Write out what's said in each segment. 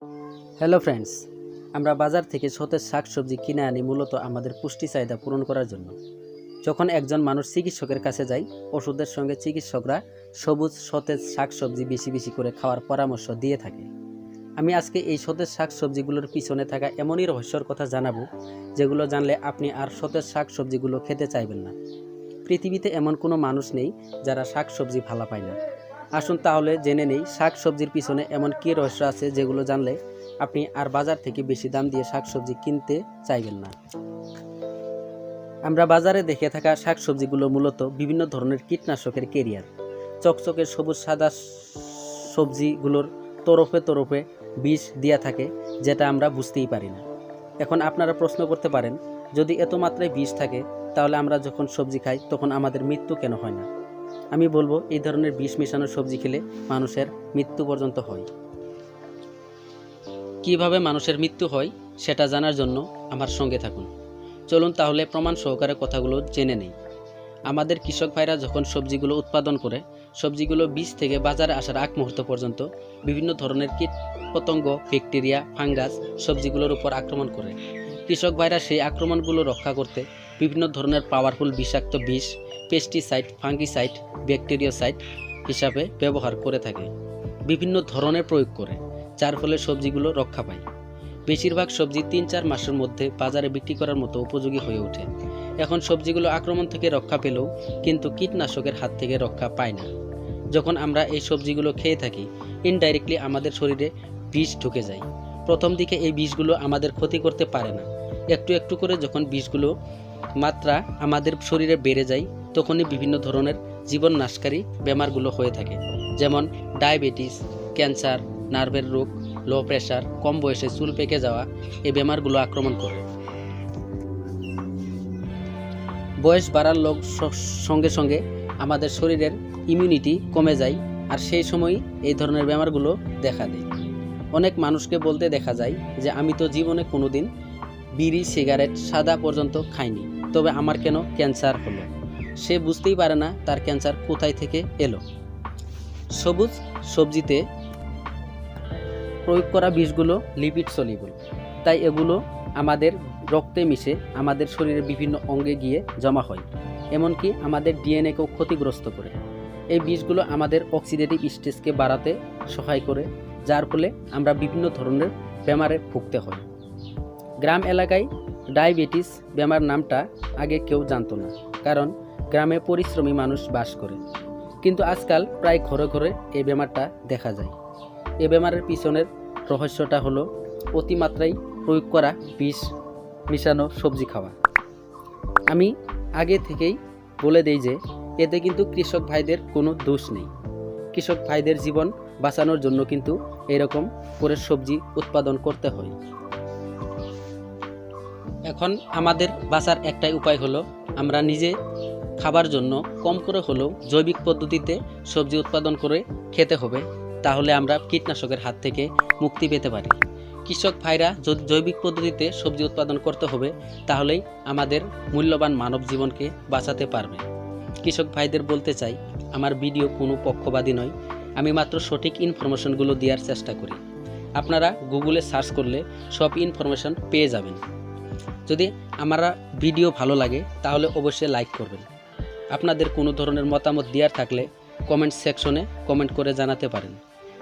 Hello friends, আমরা বাজার থেকে সতেজ শাকসবজি কিনে আনি মূলত আমাদের পুষ্টি চাহিদা পূরণ করার জন্য। যখন একজন মানুষ চিকিৎসকের কাছে যায়, ওষুধের সঙ্গে চিকিৎসকরা সবুজ সতেজ শাকসবজি বেশি বেশি করে খাওয়ার পরামর্শ দিয়ে থাকে। আমি আজকে এই সতেজ শাকসবজিগুলোর পিছনে থাকা এমনই রহস্যর কথা জানাবো, যেগুলো জানলে আপনি আর সতেজ শাকসবজিগুলো খেতে চাইবেন না। পৃথিবীতে এমন কোনো মানুষ নেই যারা শাকসবজি ভালো পায় না। আসুন তাহলে জেনে নেই শাকসবজির পিছনে এমন কী রহস্য আছে যেগুলো জানলে আপনি আর বাজার থেকে বেশি দাম দিয়ে শাকসবজি কিনতে চাইবেন না। আমরা বাজারে দেখে থাকা শাকসবজিগুলো মূলত বিভিন্ন ধরনের কীটনাশকের ক্যারিয়ার। চকচকে সবুজ সাদা সবজিগুলোর তরফে তরফে বিষ দেয়া থাকে, যেটা আমরা বুঝতেই পারি না। এখন আপনারা প্রশ্ন করতে পারেন, যদি এত মাত্রায় বিষ থাকে তাহলে আমরা যখন সবজি খাই তখন আমাদের মৃত্যু কেন হয় না? আমি বলবো, এই ধরনের বিষ মেশানো সবজি খেলে মানুষের মৃত্যু পর্যন্ত হয়। কিভাবে মানুষের মৃত্যু হয় সেটা জানার জন্য আমার সঙ্গে থাকুন। চলুন তাহলে প্রমাণ সহকারে কথাগুলো জেনে নেই। আমাদের কৃষক ভাইরা যখন সবজিগুলো উৎপাদন করে, সবজিগুলো বীজ থেকে বাজারে আসার আগ মুহূর্ত পর্যন্ত বিভিন্ন ধরনের কীট পতঙ্গ, ব্যাকটেরিয়া, ফাঙ্গাস সবজিগুলোর উপর আক্রমণ করে। কৃষক ভাইরা সেই আক্রমণগুলো রক্ষা করতে বিভিন্ন ধরনের পাওয়ারফুল বিষাক্ত বিষ, পেস্টিসাইড, ফাঙ্গিসাইড, becteriocide হিসাবে ব্যবহার করে থাকে। বিভিন্ন ধরনের প্রয়োগ করে, যার ফলে সবজিগুলো রক্ষা পায়। বেশিরভাগ সবজি ৩-৪ মাসের মধ্যে বাজারে বিক্রি করার মতো উপযোগী হয়ে ওঠে। এখন সবজিগুলো আক্রমণ থেকে রক্ষা পেলেও কিন্তু কীটনাশকের হাত থেকে রক্ষা পায় না। যখন আমরা এই সবজিগুলো খেয়ে থাকি, ইনডাইরেক্টলি আমাদের শরীরে বিষ ঢুকে যায়। প্রথম দিকে এই বিষগুলো আমাদের ক্ষতি করতে পারে না। একটু একটু করে যখন বিষগুলো মাত্রা আমাদের শরীরে বেড়ে যায়, তখনই বিভিন্ন ধরনের জীবন নাশকারী বেমারগুলো হয়ে থাকে, যেমন ডায়াবেটিস, ক্যান্সার, নার্ভের রোগ, লো প্রেশার, কম বয়সে চুল পেকে যাওয়া, এই বেমারগুলো আক্রমণ করে। বয়স বাড়ার সঙ্গে সঙ্গে আমাদের শরীরের ইমিউনিটি কমে যায়, আর সেই সময় এই ধরনের বেমারগুলো দেখা দেয়। অনেক মানুষকে বলতে দেখা যায় যে আমি তো জীবনে কোনোদিন বিড়ি, সিগারেট, সাদা পর্যন্ত খাইনি, তবে আমার কেন ক্যান্সার হলো? সে বুঝতেই পারে না তার ক্যান্সার কোথায় থেকে এলো। সবুজ সবজিতে প্রয়োগ করা বিষগুলো লিপিড সলিবল, তাই এগুলো আমাদের রক্তে মিশে আমাদের শরীরের বিভিন্ন অঙ্গে গিয়ে জমা হয়, এমনকি আমাদের ডিএনএকেও ক্ষতিগ্রস্ত করে। এই বিষগুলো আমাদের অক্সিডেটিভ স্টেজকে বাড়াতে সহায় করে, যার ফলে আমরা বিভিন্ন ধরনের বেমারে ভুগতে হয়। গ্রাম এলাকায় ডায়াবেটিস বেমার নামটা আগে কেউ জানতো না, কারণ গ্রামে পরিশ্রমী মানুষ বাস করে। কিন্তু আজকাল প্রায় ঘরে ঘরে এই বেমারটা দেখা যায়। এই বেমারের পিছনের রহস্যটা হলো অতিমাত্রায় প্রয়োগ করা বিষ মিশানো সবজি খাওয়া। আমি আগে থেকেই বলে দেই যে এতে কিন্তু কৃষক ভাইদের কোনো দোষ নেই। কৃষক ভাইদের জীবন বাঁচানোর জন্য কিন্তু এরকম করে সবজি উৎপাদন করতে হয়। এখন আমাদের বাঁচার একটাই উপায় হলো, আমরা নিজে খাবার জন্য কম করে হলেও জৈবিক পদ্ধতিতে সবজি উৎপাদন করে খেতে হবে। তাহলে আমরা কীটনাশকের হাত থেকে মুক্তি পেতে পারি। কৃষক ভাইরা যদি জৈবিক পদ্ধতিতে সবজি উৎপাদন করতে হবে, তাহলেই আমাদের মূল্যবান মানব জীবনকে বাঁচাতে পারবে। কৃষক ভাইদের বলতে চাই, আমার ভিডিও কোনো পক্ষপাতী নয়, আমি মাত্র সঠিক ইনফরমেশনগুলো দেওয়ার চেষ্টা করি। আপনারা গুগলে সার্চ করলে সব ইনফরমেশন পেয়ে যাবেন। যদি আমার ভিডিও ভালো লাগে তাহলে অবশ্যই লাইক করবেন। আপনাদের কোনো ধরনের মতামত দেওয়ার থাকলে কমেন্ট সেকশনে কমেন্ট করে জানাতে পারেন।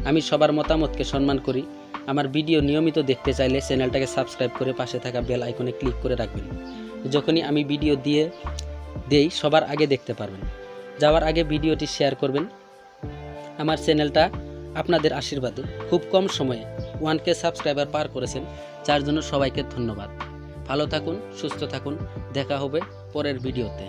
আমি সবার মতামতকে সম্মান করি। আমার ভিডিও নিয়মিত দেখতে চাইলে চ্যানেলটাকে সাবস্ক্রাইব করে পাশে থাকা বেল আইকনে ক্লিক করে রাখবেন। যখনই আমি ভিডিও দেই সবার আগে দেখতে পারবেন। যাওয়ার আগে ভিডিওটি শেয়ার করবেন। আমার চ্যানেলটা আপনাদের আশীর্বাদে খুব কম সময়ে 1K সাবস্ক্রাইবার পার করেছেন, যার জন্য সবাইকে ধন্যবাদ। ভালো থাকুন, সুস্থ থাকুন, দেখা হবে পরের ভিডিওতে।